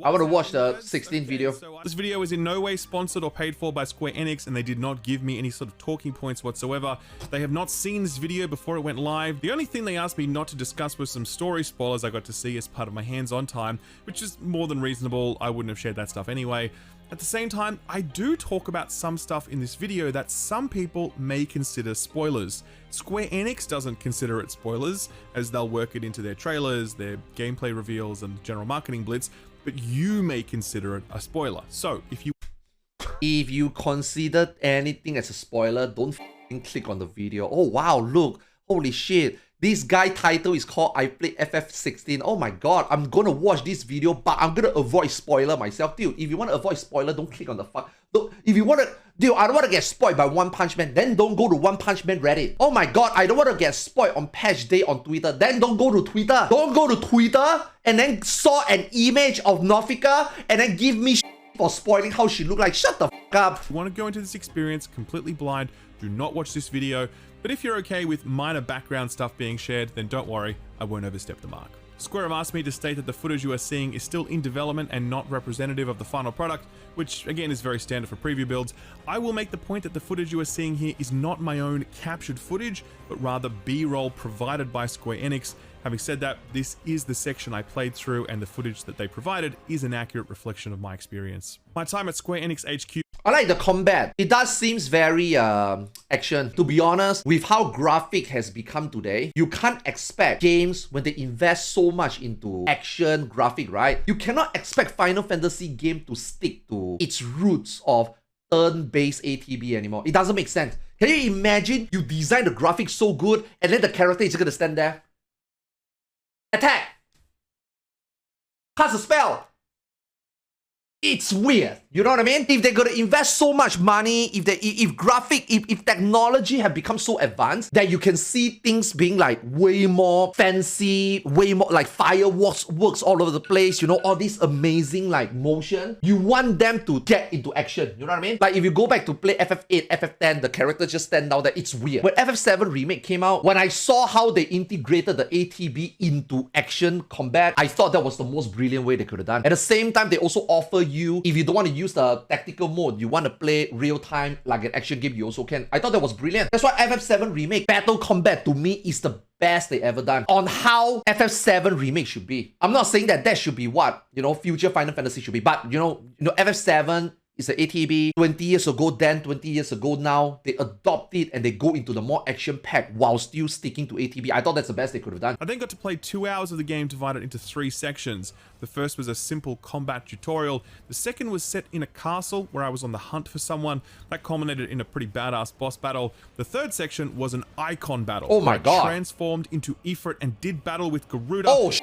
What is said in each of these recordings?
I want to watch the 16 video. So this video is in no way sponsored or paid for by Square Enix, and they did not give me any sort of talking points whatsoever. They have not seen this video before it went live. The only thing they asked me not to discuss was some story spoilers I got to see as part of my hands-on time, which is more than reasonable. I wouldn't have shared that stuff anyway. At the same time, I do talk about some stuff in this video that some people may consider spoilers. Square Enix doesn't consider it spoilers, as they'll work it into their trailers, their gameplay reveals, and general marketing blitz, but you may consider it a spoiler. So if you consider anything as a spoiler, don't f***ing click on the video. Oh wow, look, holy shit. This guy title is called I Played FF16. Oh my god, I'm gonna watch this video, but I'm gonna avoid spoiler myself. Dude, if you want to avoid spoiler, don't click on the fuck. If you want to, dude, I don't want to get spoiled by One Punch Man, then don't go to One Punch Man Reddit. Oh my god, I don't want to get spoiled on patch day on Twitter, then don't go to Twitter. Don't go to Twitter and then saw an image of Nofika and then give me for spoiling how she looked like. Shut the fuck up. If you want to go into this experience completely blind, do not watch this video. But if you're okay with minor background stuff being shared, then don't worry, I won't overstep the mark. Square have asked me to state that the footage you are seeing is still in development and not representative of the final product, which again is very standard for preview builds. I will make the point that the footage you are seeing here is not my own captured footage, but rather B-roll provided by Square Enix. Having said that, this is the section I played through, and the footage that they provided is an accurate reflection of my experience. My time at Square Enix HQ. I like the combat. It does seems very action. To be honest, with how graphic has become today, you can't expect games when they invest so much into action graphic, right? You cannot expect Final Fantasy game to stick to its roots of turn-based ATB anymore. It doesn't make sense. Can you imagine you design the graphics so good and then the character is just gonna stand there? Attack! Cast a spell! It's weird. You know what I mean? If they're gonna invest so much money, if technology have become so advanced that you can see things being like way more fancy, way more like fireworks works all over the place, you know, all this amazing like motion. You want them to get into action. You know what I mean? Like if you go back to play FF8, FF10, the characters just stand down there. It's weird. When FF7 remake came out, when I saw how they integrated the ATB into action combat, I thought that was the most brilliant way they could have done. At the same time, they also offer you, if you don't want to use the tactical mode, you want to play real time like an action game, you also can. I thought that was brilliant. That's why FF7 remake battle combat to me is the best they ever done on how FF7 remake should be. I'm not saying that should be what, you know, future Final Fantasy should be, but you know FF7 is an ATB 20 years ago, then 20 years ago now, they adopt it and they go into the more action-packed while still sticking to ATB. I thought that's the best they could have done. I then got to play 2 hours of the game divided into 3 sections. The first was a simple combat tutorial. The second was set in a castle where I was on the hunt for someone. That culminated in a pretty badass boss battle. The third section was an icon battle. Oh my god. I transformed into Ifrit and did battle with Garuda. Oh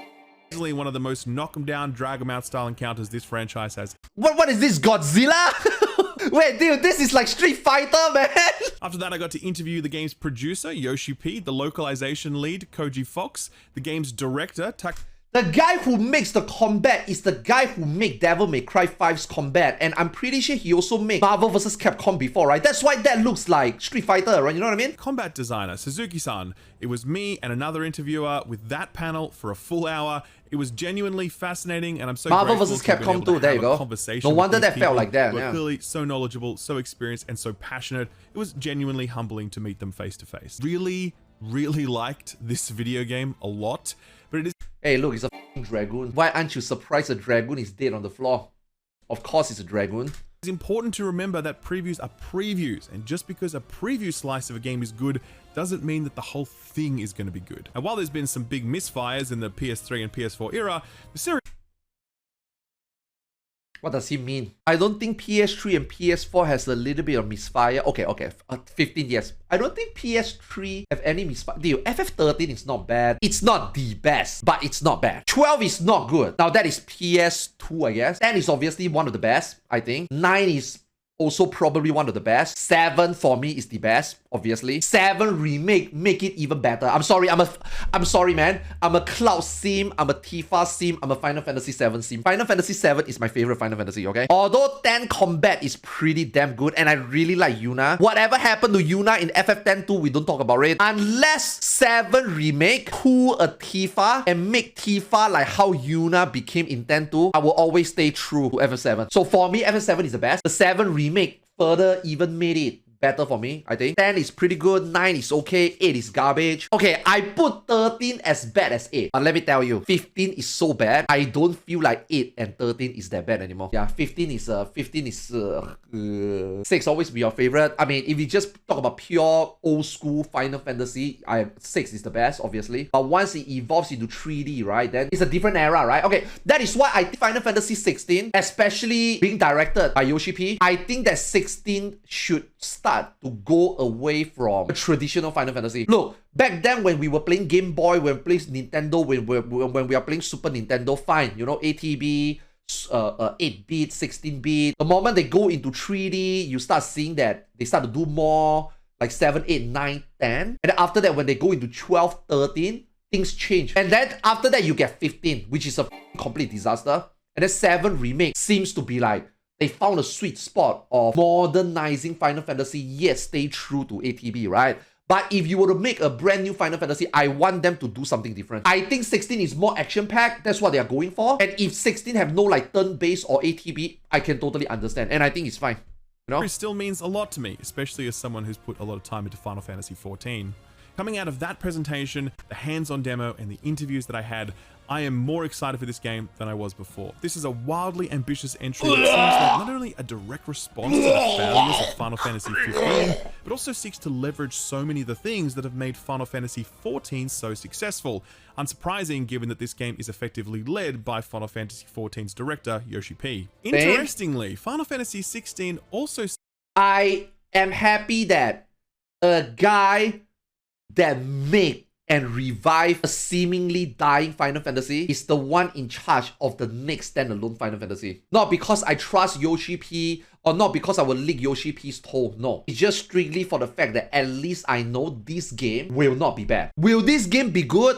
Easily one of the most knock 'em down, drag 'em out style encounters this franchise has. What is this, Godzilla? Wait, dude, this is like Street Fighter, man. After that, I got to interview the game's producer, Yoshi P, the localization lead, Koji Fox, the game's director, The guy who makes the combat is the guy who made Devil May Cry 5's combat, and I'm pretty sure he also made Marvel vs. Capcom before, right? That's why that looks like Street Fighter, right? You know what I mean? Combat designer, Suzuki-san. It was me and another interviewer with that panel for a full hour. It was genuinely fascinating, and I'm so Marvel grateful vs. to have been Capcom able to too, there have you a go. conversation No wonder with these that felt people like that, who are yeah. clearly so knowledgeable, so experienced, and so passionate. It was genuinely humbling to meet them face to face. Really liked this video game a lot, but it is... Hey, look, it's a f***ing dragoon. Why aren't you surprised a dragoon is dead on the floor? Of course it's a dragoon. It's important to remember that previews are previews, and just because a preview slice of a game is good doesn't mean that the whole thing is going to be good. And while there's been some big misfires in the PS3 and PS4 era, the series... What does he mean? I don't think PS3 and PS4 has a little bit of misfire. Okay, 15 years. I don't think PS3 have any misfire. Dude, FF13 is not bad. It's not the best, but it's not bad. 12 is not good. Now that is PS2, I guess. 10 is obviously one of the best, I think. 9 is also probably one of the best. 7 for me is the best, obviously. 7 remake, make it even better. I'm sorry, man. I'm a Cloud sim, I'm a Tifa sim, I'm a Final Fantasy 7 sim. Final Fantasy 7 is my favorite Final Fantasy, okay? Although 10 combat is pretty damn good, and I really like Yuna. Whatever happened to Yuna in FF10-2, we don't talk about it. Unless 7 remake, pull a Tifa, and make Tifa like how Yuna became in 10-2, I will always stay true to FF7. So for me, FF7 is the best. The 7 remake further even made it better for me, I think. 10 is pretty good, 9 is okay, 8 is garbage. Okay, I put 13 as bad as 8. But let me tell you, 15 is so bad, I don't feel like 8 and 13 is that bad anymore. Yeah, 15 is 6 always be your favorite. I mean, if you just talk about pure old school Final Fantasy, 6 is the best, obviously. But once it evolves into 3D, right, then it's a different era, right? Okay, that is why I think Final Fantasy 16, especially being directed by Yoshi P, I think that 16 should start to go away from a traditional Final Fantasy. Look, back then when we were playing Game Boy, when we played Nintendo, when we are playing Super Nintendo, fine, you know, ATB, 8-bit, 16-bit. The moment they go into 3D, you start seeing that they start to do more like 7, 8, 9, 10. And then after that, when they go into 12, 13, things change. And then after that, you get 15, which is a complete disaster. And then 7 remake seems to be like, they found a sweet spot of modernizing Final Fantasy, yet stay true to ATB, right? But if you were to make a brand new Final Fantasy, I want them to do something different. I think 16 is more action-packed. That's what they are going for. And if 16 have no like turn-based or ATB, I can totally understand. And I think it's fine. You know? It still means a lot to me, especially as someone who's put a lot of time into Final Fantasy XIV. Coming out of that presentation, the hands-on demo, and the interviews that I had, I am more excited for this game than I was before. This is a wildly ambitious entry that seems like not only a direct response to the failures of Final Fantasy XV, but also seeks to leverage so many of the things that have made Final Fantasy XIV so successful. Unsurprising given that this game is effectively led by Final Fantasy XIV's director, Yoshi P. Interestingly, Final Fantasy XVI also... I am happy that a guy that made and revive a seemingly dying Final Fantasy is the one in charge of the next standalone Final Fantasy. Not because I trust Yoshi P or not because I will lick Yoshi P's toe. No. It's just strictly for the fact that at least I know this game will not be bad. Will this game be good?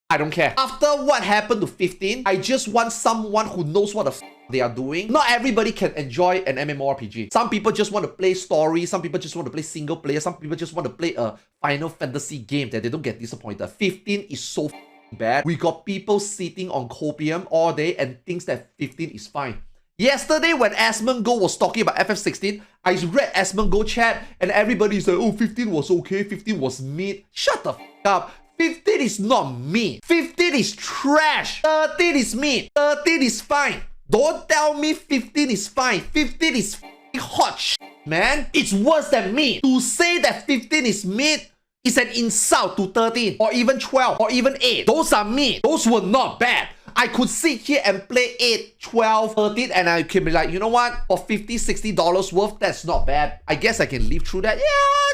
I don't care. After what happened to 15, I just want someone who knows what the f they are doing. Not everybody can enjoy an MMORPG. Some people just want to play story. Some people just want to play single player. Some people just want to play a Final Fantasy game that they don't get disappointed. 15 is so bad. We got people sitting on copium all day and thinks that 15 is fine. Yesterday when Asmongold was talking about FF16, I read Asmongold chat and everybody said, oh, 15 was okay, 15 was mid. Shut the f up. 15 is not mid. 15 is trash. 13 is mid. 13 is fine. Don't tell me 15 is fine. 15 is hot shit, man. It's worse than mid. To say that 15 is mid is an insult to 13 or even 12 or even 8. Those are mid. Those were not bad. I could sit here and play 8, 12, 13 and I can be like, you know what? For $50, $60 worth, that's not bad. I guess I can live through that.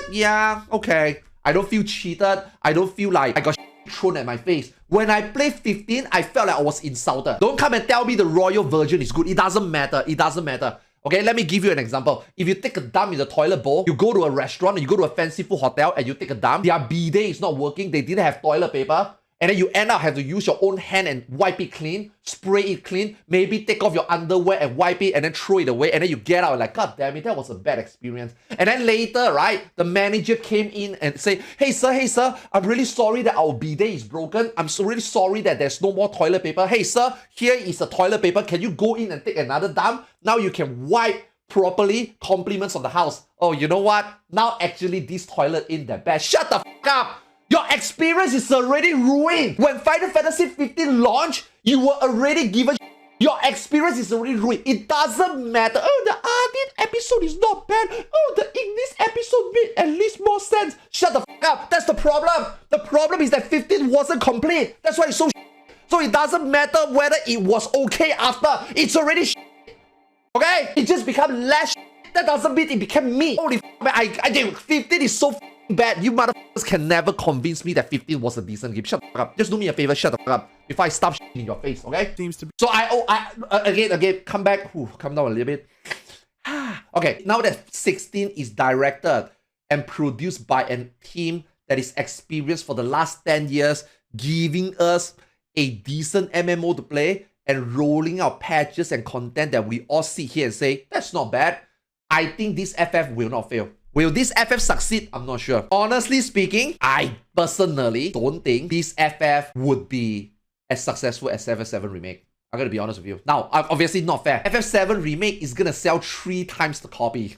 Yeah, okay. I don't feel cheated. I don't feel like I got thrown at my face. When I played 15, I felt like I was insulted. Don't come and tell me the royal version is good. It doesn't matter. It doesn't matter. Okay, let me give you an example. If you take a dump in the toilet bowl, you go to a restaurant, you go to a fancy food hotel and you take a dump, their bidet is not working, they didn't have toilet paper, and then you end up have to use your own hand and wipe it clean, spray it clean, maybe take off your underwear and wipe it and then throw it away, and then you get out like, God damn it, that was a bad experience. And then later, right, the manager came in and say, hey sir, I'm really sorry that our bidet is broken. I'm so really sorry that there's no more toilet paper. Hey sir, here is the toilet paper. Can you go in and take another dump? Now you can wipe properly, compliments of the house. Oh, you know what? Now actually this toilet ain't that bad. Shut the f up! Your experience is already ruined. When Final Fantasy 15 launched, you were already given your experience is already ruined. It doesn't matter. Oh, the Ardyn episode is not bad. Oh, the Ignis episode made at least more sense. Shut the f up. That's the problem. The problem is that 15 wasn't complete. That's why it's so So it doesn't matter whether it was okay after. It's already okay? It just become less That doesn't mean it became me. Holy f man, I think 15 is so bad. You motherfuckers can never convince me that 15 was a decent game. Shut the fuck up. Just do me a favor, shut the fuck up before I stop in your face, okay? Seems to be. So again, come back. Ooh, come down a little bit. Okay, now that 16 is directed and produced by a team that is experienced for the last 10 years, giving us a decent MMO to play and rolling out patches and content that we all sit here and say, that's not bad. I think this FF will not fail. Will this FF succeed? I'm not sure. Honestly speaking, I personally don't think this FF would be as successful as FF7 Remake. I'm gonna be honest with you. Now, obviously not fair. FF7 Remake is gonna sell 3 times the copy.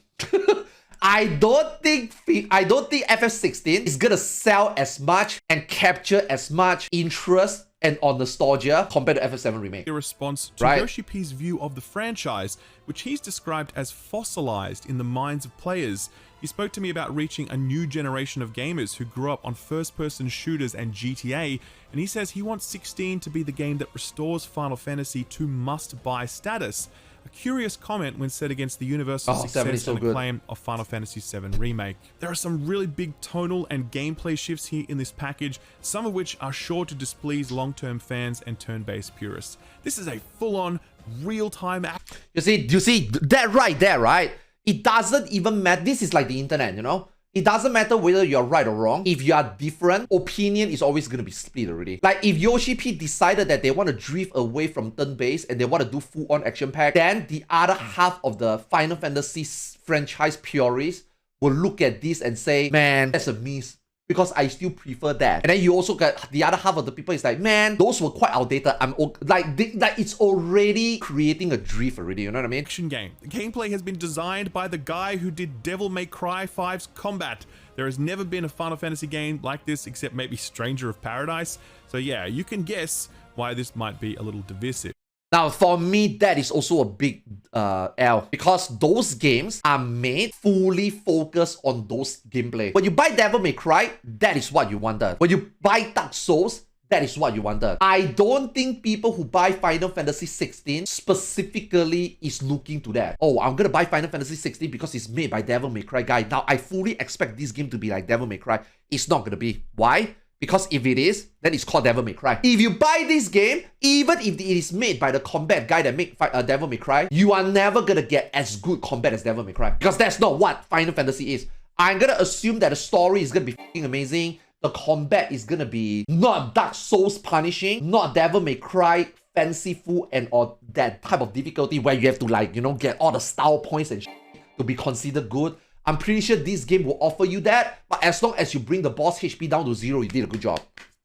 I don't think FF16 is gonna sell as much and capture as much interest and on nostalgia compared to FF7 Remake. A response to Yoshi P's view of the franchise, which he's described as fossilized in the minds of players. He spoke to me about reaching a new generation of gamers who grew up on first-person shooters and GTA, and he says he wants 16 to be the game that restores Final Fantasy to must-buy status. A curious comment when set against the universal success and acclaim of Final Fantasy VII Remake. There are some really big tonal and gameplay shifts here in this package, some of which are sure to displease long-term fans and turn-based purists. This is a full-on, real-time act. You see, that right there, right? It doesn't even matter. This is like the internet, you know? It doesn't matter whether you're right or wrong. If you are different, opinion is always going to be split already. Like if Yoshi P decided that they want to drift away from turn-based and they want to do full-on action pack, then the other half of the Final Fantasy franchise purists will look at this and say, man, that's a miss. Because I still prefer that. And then you also got the other half of the people is like, man, those were quite outdated. Like it's already creating a drift already, you know what I mean? Action game. The gameplay has been designed by the guy who did Devil May Cry 5's combat. There has never been a Final Fantasy game like this except maybe Stranger of Paradise. So yeah, you can guess why this might be a little divisive. Now, for me, that is also a big L because those games are made fully focused on those gameplay. When you buy Devil May Cry, that is what you wanted. When you buy Dark Souls, that is what you wanted. I don't think people who buy Final Fantasy 16 specifically is looking to that. Oh, I'm gonna buy Final Fantasy 16 because it's made by Devil May Cry guy. Now, I fully expect this game to be like Devil May Cry. It's not gonna be. Why? Because if it is, then it's called Devil May Cry. If you buy this game, even if it is made by the combat guy that made Devil May Cry, you are never gonna get as good combat as Devil May Cry. Because that's not what Final Fantasy is. I'm gonna assume that the story is gonna be f***ing amazing. The combat is gonna be not Dark Souls punishing, not Devil May Cry fanciful and or that type of difficulty where you have to like, you know, get all the style points and shit to be considered good. I'm pretty sure this game will offer you that, but as long as you bring the boss HP down to 0, you did a good job.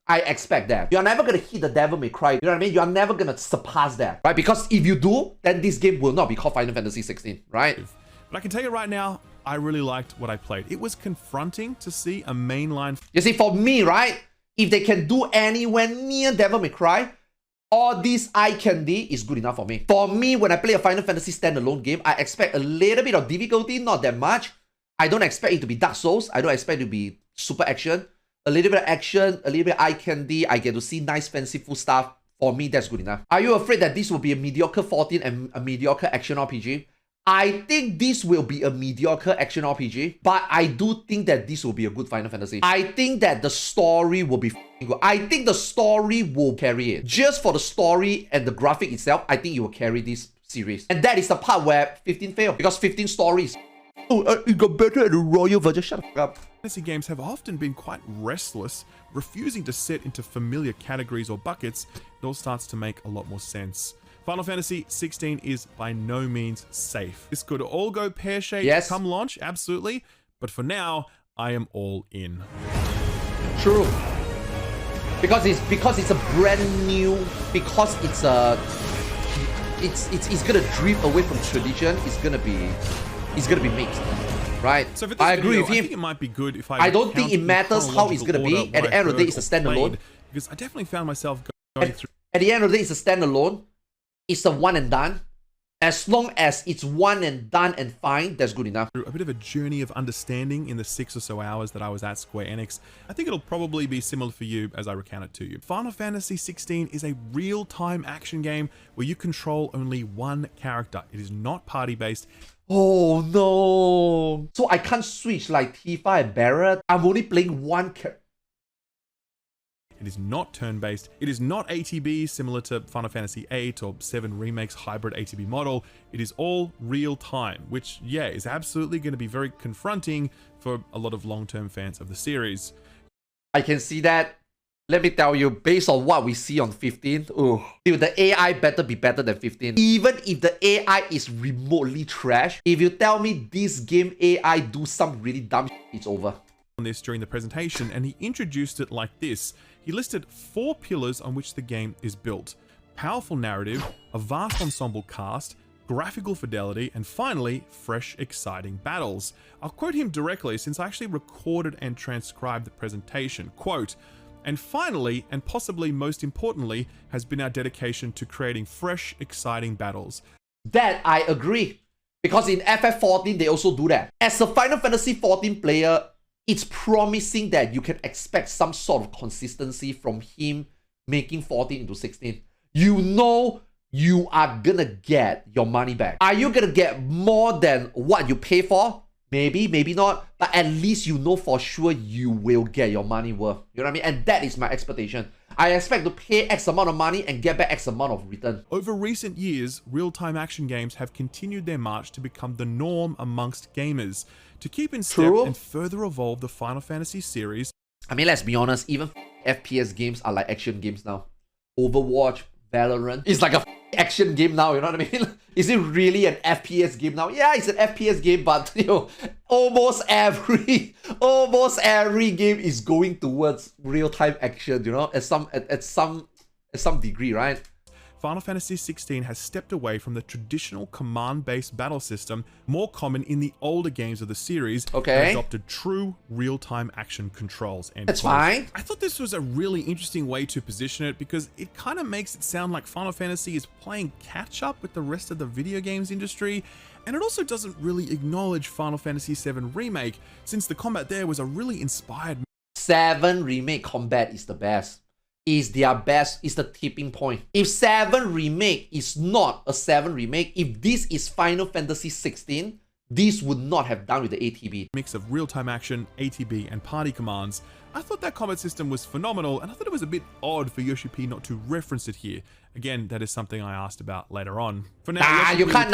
I expect that. You're never gonna hit the Devil May Cry, you know what I mean? You're never gonna surpass that, right? Because if you do, then this game will not be called Final Fantasy 16, right? But I can tell you right now, I really liked what I played. It was confronting to see a mainline... You see, for me, right? If they can do anywhere near Devil May Cry, all this eye candy is good enough for me. For me, when I play a Final Fantasy standalone game, I expect a little bit of difficulty, not that much. I don't expect it to be Dark Souls. I don't expect it to be super action. A little bit of action, a little bit of eye candy. I get to see nice fanciful stuff. For me, that's good enough. Are you afraid that this will be a mediocre 14 and a mediocre action RPG? I think this will be a mediocre action RPG, but I do think that this will be a good Final Fantasy. I think that the story will be good. I think the story will carry it. Just for the story and the graphic itself, I think it will carry this series. And that is the part where 15 failed, because 15 stories. Oh, it got better at the royal version. Shut up. Fantasy games have often been quite restless, refusing to set into familiar categories or buckets. It all starts to make a lot more sense. Final Fantasy 16 is by no means safe. This could all go pear-shaped come launch, absolutely. But for now, I am all in. True. Because it's a brand new, because it's gonna drift away from tradition. It's gonna be mixed, right? So for this I video, agree with him. I think it might be good if I don't think it matters how it's gonna be. At the end of the day, it's a standalone. Because I definitely found myself going through. At the end of the day, it's a standalone. It's a one and done. As long as it's one and done and fine, that's good enough. Through a bit of a journey of understanding in the 6 or so hours that I was at Square Enix. I think it'll probably be similar for you as I recount it to you. Final Fantasy 16 is a real-time action game where you control only one character. It is not party-based. Oh no! So I can't switch like Tifa and Barret. I'm only playing one character. It is not turn-based. It is not ATB, similar to Final Fantasy VIII or 7 Remake's hybrid ATB model. It is all real-time, which, yeah, is absolutely going to be very confronting for a lot of long-term fans of the series. I can see that. Let me tell you, based on what we see on 15, dude, the AI better be better than 15. Even if the AI is remotely trash, if you tell me this game AI do some really dumb shit, it's over. On this during the presentation, and he introduced it like this. He listed 4 pillars on which the game is built: powerful narrative, a vast ensemble cast, graphical fidelity, and finally, fresh, exciting battles. I'll quote him directly since I actually recorded and transcribed the presentation. Quote, "And finally, and possibly most importantly, has been our dedication to creating fresh, exciting battles." That I agree. Because in FF14, they also do that. As a Final Fantasy 14 player, it's promising that you can expect some sort of consistency from him making 14 into 16. You know you are gonna get your money back. Are you gonna get more than what you pay for? Maybe, maybe not. But at least you know for sure you will get your money worth. You know what I mean? And that is my expectation. I expect to pay X amount of money and get back X amount of return. Over recent years, real-time action games have continued their march to become the norm amongst gamers. To keep in step and further evolve the Final Fantasy series. I mean, let's be honest, even FPS games are like action games now. Overwatch, Valorant, it's like a action game now, you know what I mean? Is it really an FPS game now? Yeah, it's an FPS game, but you know, almost every game is going towards real-time action, you know, at some degree, right? Final Fantasy XVI has stepped away from the traditional command-based battle system more common in the older games of the series, and adopted true real-time action controls. That's fine. I thought this was a really interesting way to position it because it kind of makes it sound like Final Fantasy is playing catch-up with the rest of the video games industry, and it also doesn't really acknowledge Final Fantasy VII Remake, since the combat there was a really inspired. 7 Remake combat is the best. Is their best, is the tipping point. If 7 Remake is not a 7 Remake, if this is Final Fantasy 16, this would not have done with the ATB. Mix of real-time action, ATB, and party commands. I thought that combat system was phenomenal, and I thought it was a bit odd for Yoshi P not to reference it here. Again, that is something I asked about later on. For now, you can't.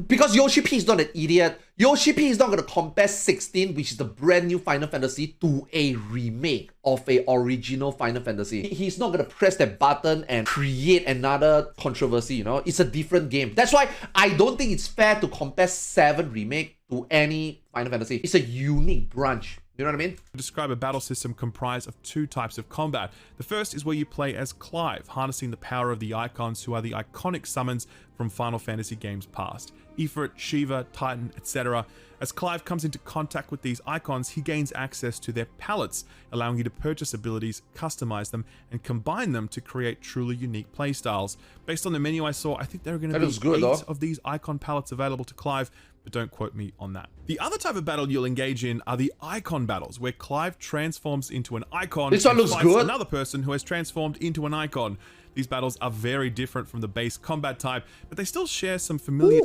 Because Yoshi P is not an idiot. Yoshi P is not going to compare 16, which is the brand new Final Fantasy, to a remake of a original Final Fantasy. He's not going to press that button and create another controversy, you know? It's a different game. That's why I don't think it's fair to compare 7 Remake to any Final Fantasy. It's a unique branch. You know what I mean? Describe a battle system comprised of 2 types of combat. The first is where you play as Clive, harnessing the power of the icons, who are the iconic summons from Final Fantasy games past. Ifrit, Shiva, Titan, etc. As Clive comes into contact with these icons, he gains access to their palettes, allowing you to purchase abilities, customize them, and combine them to create truly unique playstyles. Based on the menu I saw, I think there are going to be 8 of these icon palettes available to Clive, but don't quote me on that. The other type of battle you'll engage in are the icon battles, where Clive transforms into an icon and fights another person who has transformed into an icon. These battles are very different from the base combat type, but they still share some familiar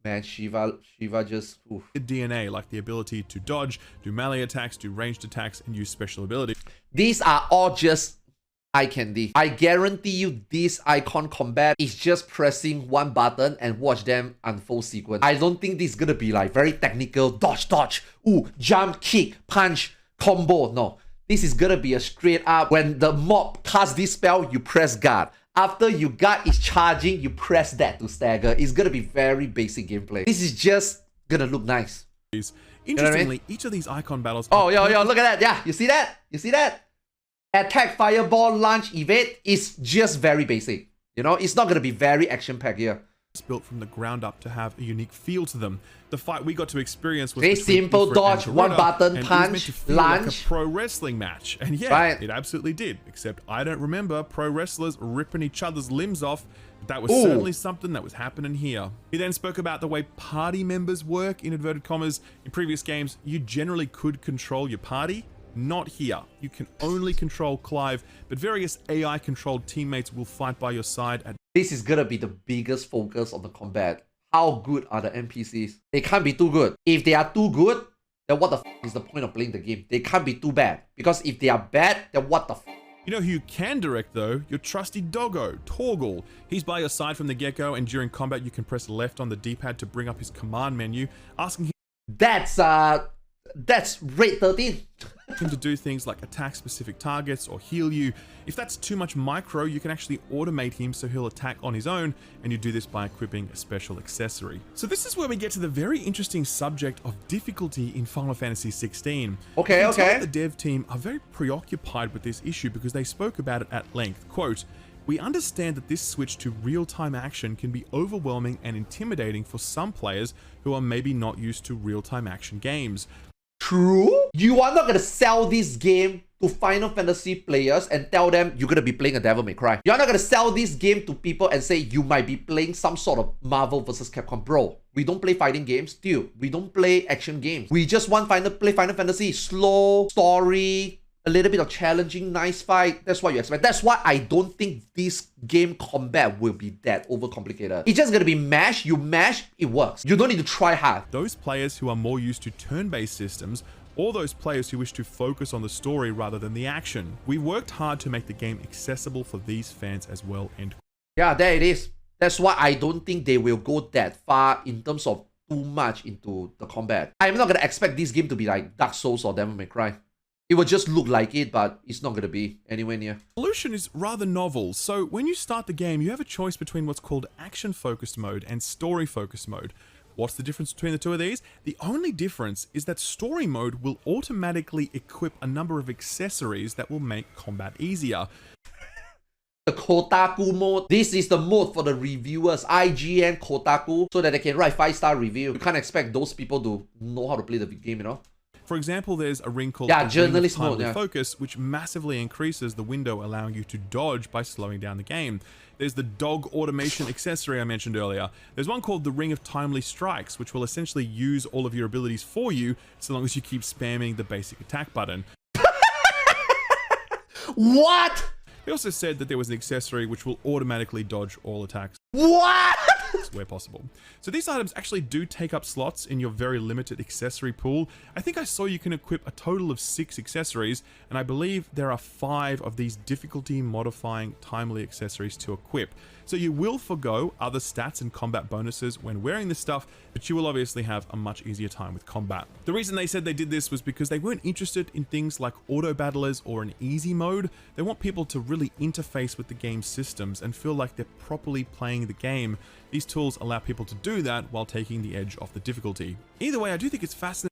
man, Shiva just DNA, like the ability to dodge, do melee attacks, do ranged attacks, and use special abilities. These are all just eye candy. I guarantee you this icon combat is just pressing one button and watch them unfold sequence. I don't think this is gonna be like very technical, dodge, jump, kick, punch, combo. No, this is gonna be a straight up, when the mob casts this spell, you press guard. After you guard is charging, you press that to stagger. It's gonna be very basic gameplay. This is just gonna look nice. Interestingly, you know what I mean? each of these icon battles... Oh, yo, look at that. Yeah, you see that? You see that? Attack, fireball, launch, evade is just very basic. You know, it's not going to be very action-packed here. It's built from the ground up to have a unique feel to them. The fight we got to experience was very simple, dodge, one button, punch, launch. Like a pro wrestling match. And yeah, it absolutely did. Except I don't remember pro wrestlers ripping each other's limbs off. That was certainly something that was happening here. He then spoke about the way party members work, in inverted commas. In previous games, you generally could control your party. Not here. You can only control Clive, but various AI-controlled teammates will fight by your side. This is gonna be the biggest focus on the combat. How good are the NPCs? They can't be too good. If they are too good, then what the f is the point of playing the game? They can't be too bad. Because if they are bad, then what the f? You know who you can direct though? Your trusty doggo, Torgal. He's by your side from the get-go, and during combat you can press left on the D-pad to bring up his command menu, asking That's rate 13. him to do things like attack specific targets or heal you. If that's too much micro, you can actually automate him so he'll attack on his own, and you do this by equipping a special accessory. So this is where we get to the very interesting subject of difficulty in Final Fantasy XVI. Okay. The dev team are very preoccupied with this issue because they spoke about it at length. Quote, "We understand that this switch to real-time action can be overwhelming and intimidating for some players who are maybe not used to real-time action games. True? You are not gonna sell this game to Final Fantasy players and tell them you're gonna be playing a Devil May Cry. You're not gonna sell this game to people and say you might be playing some sort of Marvel vs. Capcom. Bro, we don't play fighting games, dude. We don't play action games. We just want play Final Fantasy. Slow, story, a little bit of challenging, nice fight. That's what you expect. That's why I don't think this game combat will be that overcomplicated. It's just gonna be mash, you mash, it works. You don't need to try hard. Those players who are more used to turn-based systems, or those players who wish to focus on the story rather than the action. We worked hard to make the game accessible for these fans as well." End. Yeah, there it is. That's why I don't think they will go that far in terms of too much into the combat. I'm not gonna expect this game to be like Dark Souls or Devil May Cry. It will just look like it, but it's not going to be anywhere near. The solution is rather novel. So when you start the game, you have a choice between what's called action-focused mode and story-focused mode. What's the difference between the two of these? The only difference is that story mode will automatically equip a number of accessories that will make combat easier. The Kotaku mode. This is the mode for the reviewers, IGN, Kotaku, so that they can write 5-star review. You can't expect those people to know how to play the game, you know? For example, there's a ring called journalist mode, focus, which massively increases the window, allowing you to dodge by slowing down the game. There's the dog automation accessory I mentioned earlier. There's one called the Ring of Timely Strikes, which will essentially use all of your abilities for you, so long as you keep spamming the basic attack button. What? They also said that there was an accessory which will automatically dodge all attacks. What? Where possible. So these items actually do take up slots in your very limited accessory pool. I think I saw you can equip a total of 6 accessories, and I believe there are 5 of these difficulty modifying timely accessories to equip. So you will forgo other stats and combat bonuses when wearing this stuff, but you will obviously have a much easier time with combat. The reason they said they did this was because they weren't interested in things like auto battlers or an easy mode. They want people to really interface with the game's systems and feel like they're properly playing the game. These tools allow people to do that while taking the edge off the difficulty. Either way, I do think it's fascinating.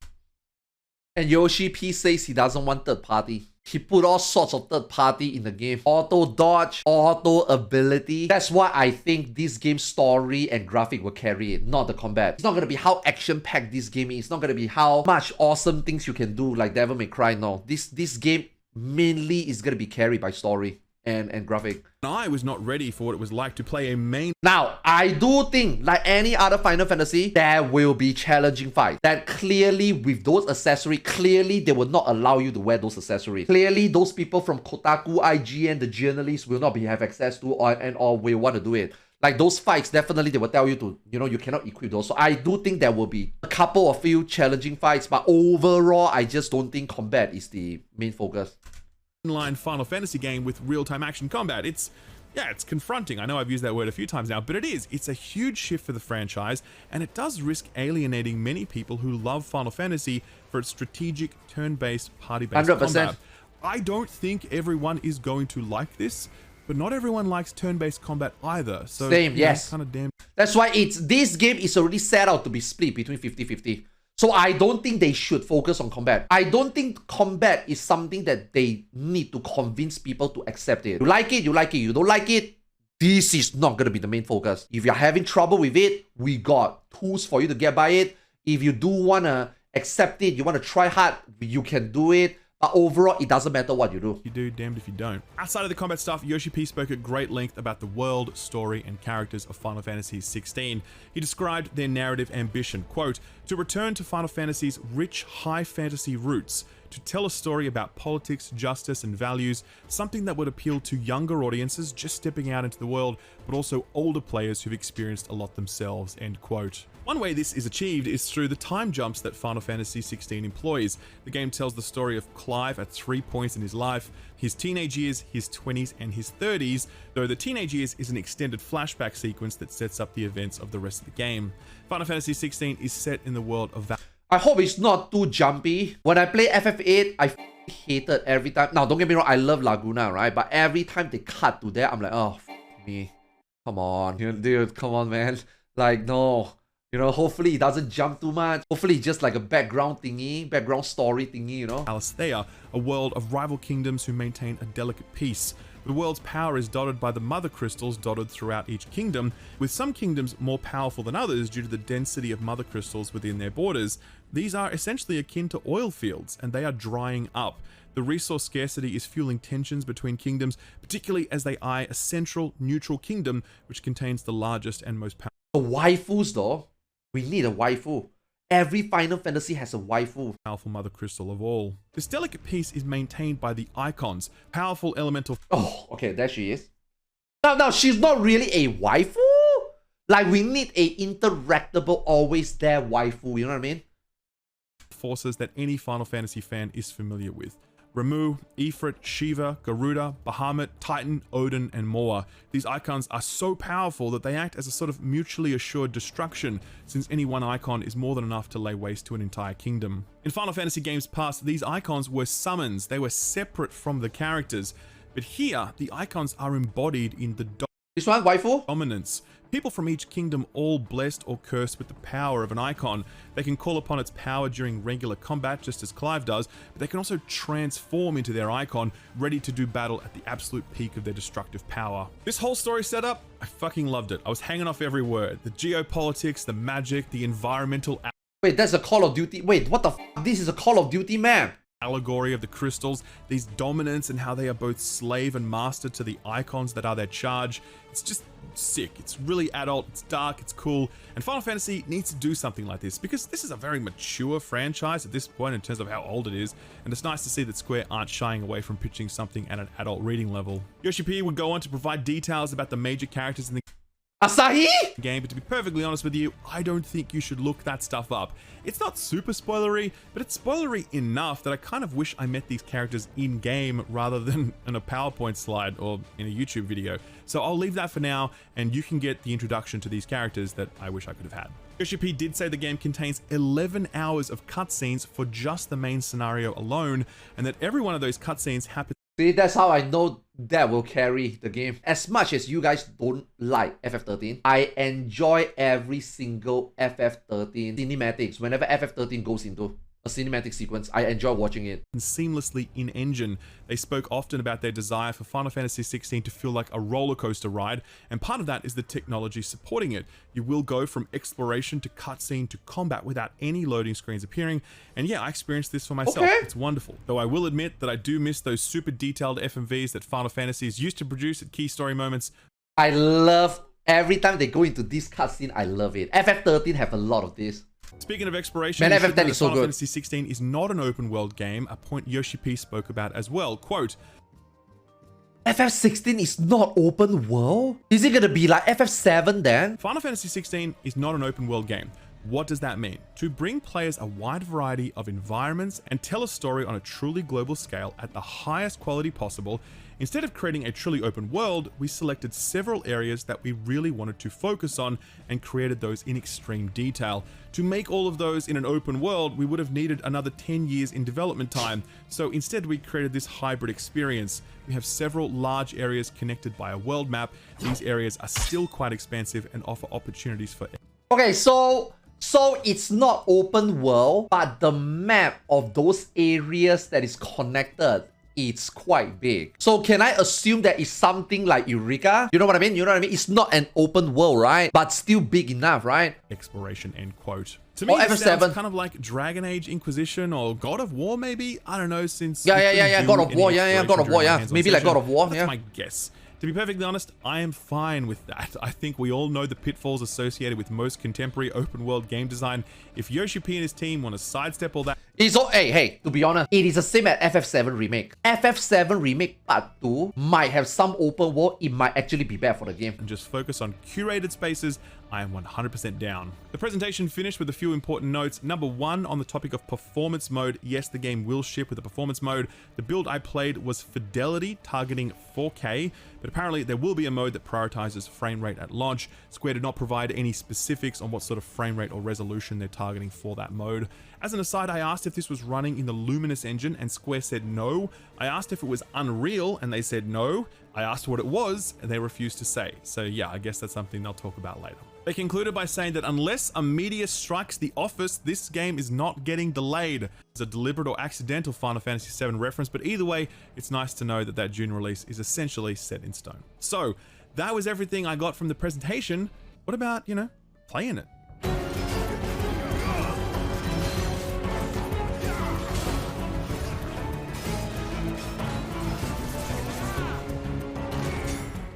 And Yoshi P says he doesn't want third party. He put all sorts of third party in the game. Auto dodge, auto ability. That's why I think this game's story and graphic will carry it, not the combat. It's not going to be how action-packed this game is. It's not going to be how much awesome things you can do like Devil May Cry. No, this game mainly is going to be carried by story and graphic. I was not ready for what it was like to play a main. Now, I do think, like any other Final Fantasy, there will be challenging fights. That clearly, with those accessories, clearly they will not allow you to wear those accessories. Clearly, those people from Kotaku, IGN, the journalists will not have access to or will want to do it. Like those fights, definitely they will tell you to, you cannot equip those. So I do think there will be a few challenging fights, but overall, I just don't think combat is the main focus. Inline Final Fantasy game with real-time action combat. It's confronting. I know I've used that word a few times now, but it is. It's a huge shift for the franchise, and it does risk alienating many people who love Final Fantasy for its strategic, turn-based, party-based 100%. combat. I don't think everyone is going to like this, but not everyone likes turn-based combat either. So same, yes. Kind of damn. That's why this game is already set out to be split between 50-50. So I don't think they should focus on combat. I don't think combat is something that they need to convince people to accept it. You like it, you like it. You don't like it, this is not going to be the main focus. If you're having trouble with it, we got tools for you to get by it. If you do want to accept it, you want to try hard, you can do it. But overall, it doesn't matter what you do. You do, damned if you don't. Outside of the combat stuff, Yoshi P spoke at great length about the world, story, and characters of Final Fantasy XVI. He described their narrative ambition, quote, "To return to Final Fantasy's rich high fantasy roots, to tell a story about politics, justice, and values, something that would appeal to younger audiences just stepping out into the world, but also older players who've experienced a lot themselves, end quote. One way this is achieved is through the time jumps that Final Fantasy XVI employs. The game tells the story of Clive at 3 points in his life: his teenage years, his 20s, and his 30s, though the teenage years is an extended flashback sequence that sets up the events of the rest of the game. Final Fantasy XVI is set in the world of I hope it's not too jumpy. When I play FF8, I hated every time. Now, don't get me wrong, I love Laguna, right? But every time they cut to there, I'm like, oh, me. Come on, dude, come on, man. Like, no. You know, hopefully it doesn't jump too much. Hopefully it's just like a background thingy, background story thingy, you know? Althea, a world of rival kingdoms who maintain a delicate peace. The world's power is dotted by the mother crystals dotted throughout each kingdom, with some kingdoms more powerful than others due to the density of mother crystals within their borders. These are essentially akin to oil fields, and they are drying up. The resource scarcity is fueling tensions between kingdoms, particularly as they eye a central, neutral kingdom which contains the largest and most powerful. The waifus though. We need a waifu. Every Final Fantasy has a waifu. Powerful mother crystal of all. This delicate peace is maintained by the icons, powerful elemental. Oh, okay, there she is. Now, she's not really a waifu. Like, we need a interactable, always there waifu, you know what I mean? Forces that any Final Fantasy fan is familiar with. Ramuh, Ifrit, Shiva, Garuda, Bahamut, Titan, Odin, and more. These icons are so powerful that they act as a sort of mutually assured destruction, since any one icon is more than enough to lay waste to an entire kingdom. In Final Fantasy games past, these icons were summons. They were separate from the characters. But here, the icons are embodied in the this one, waifu? dominance. People from each kingdom all blessed or cursed with the power of an icon. They can call upon its power during regular combat, just as Clive does, but they can also transform into their icon, ready to do battle at the absolute peak of their destructive power. This whole story setup, I fucking loved it. I was hanging off every word. The geopolitics, the magic, the environmental... Wait, that's a Call of Duty. Wait, what the f? This is a Call of Duty map. Allegory of the crystals, these dominance and how they are both slave and master to the icons that are their charge. It's just sick. It's really adult, it's dark, it's cool, and Final Fantasy needs to do something like this because this is a very mature franchise at this point in terms of how old it is, and it's nice to see that Square aren't shying away from pitching something at an adult reading level. Yoshi P would go on to provide details about the major characters in the Asahi? game, but to be perfectly honest with you, I don't think you should look that stuff up. It's not super spoilery, but it's spoilery enough that I kind of wish I met these characters in game rather than in a PowerPoint slide or in a YouTube video. So I'll leave that for now, and you can get the introduction to these characters that I wish I could have had. Yoshi P did say the game contains 11 hours of cutscenes for just the main scenario alone, and that every one of those cutscenes happens. See, that's how I know that will carry the game. As much as you guys don't like FF13, I enjoy every single FF13 cinematics. Whenever FF13 goes into a cinematic sequence, I enjoy watching it. Seamlessly in-engine. They spoke often about their desire for Final Fantasy XVI to feel like a roller coaster ride, and part of that is the technology supporting it. You will go from exploration to cutscene to combat without any loading screens appearing, and yeah, I experienced this for myself. Okay. It's wonderful. Though I will admit that I do miss those super detailed FMVs that Final Fantasies used to produce at key story moments. I love every time they go into this cutscene, I love it. FF13 have a lot of this. Speaking of exploration, Man, FF10 is so Final good. Fantasy 16 is not an open world game, a point Yoshi P spoke about as well. Quote, FF16 is not open world? Is it gonna be like FF7 then? Final Fantasy 16 is not an open world game. What does that mean? To bring players a wide variety of environments and tell a story on a truly global scale at the highest quality possible, instead of creating a truly open world, we selected several areas that we really wanted to focus on and created those in extreme detail. To make all of those in an open world, we would have needed another 10 years in development time. So instead we created this hybrid experience. We have several large areas connected by a world map. These areas are still quite expansive and offer opportunities for... Okay, so it's not open world, but the map of those areas that is connected, it's quite big. So can I assume that it's something like Eureka? You know what I mean? You know what I mean? It's not an open world, right? But still big enough, right? exploration, end quote. To me, Or it sounds FF7. kind of like Dragon Age Inquisition or God of War, maybe? I don't know, since... Yeah, we yeah, couldn't yeah, do God of any War, yeah, exploration God of War, during our yeah. hands-on Maybe like session. God of War, That's yeah. my guess. To be perfectly honest, I am fine with that. I think we all know the pitfalls associated with most contemporary open world game design. If Yoshi P and his team want to sidestep all that, it's all, hey, to be honest, it is the same as FF7 Remake. FF7 Remake Part 2 might have some open world, it might actually be bad for the game. and just focus on curated spaces, I am 100% down. The presentation finished with a few important notes. Number one, on the topic of performance mode, yes, the game will ship with a performance mode. The build I played was Fidelity, targeting 4K, but apparently there will be a mode that prioritizes frame rate at launch. Square did not provide any specifics on what sort of frame rate or resolution they're targeting for that mode. As an aside, I asked if this was running in the Luminous engine, and Square said no. I asked if it was Unreal, and they said no. I asked what it was, and they refused to say. So yeah, I guess that's something they'll talk about later. They concluded by saying that unless a meteor strikes the office, this game is not getting delayed. It's a deliberate or accidental Final Fantasy VII reference, but either way, it's nice to know that that June release is essentially set in stone. So that was everything I got from the presentation. What about, you know, playing it?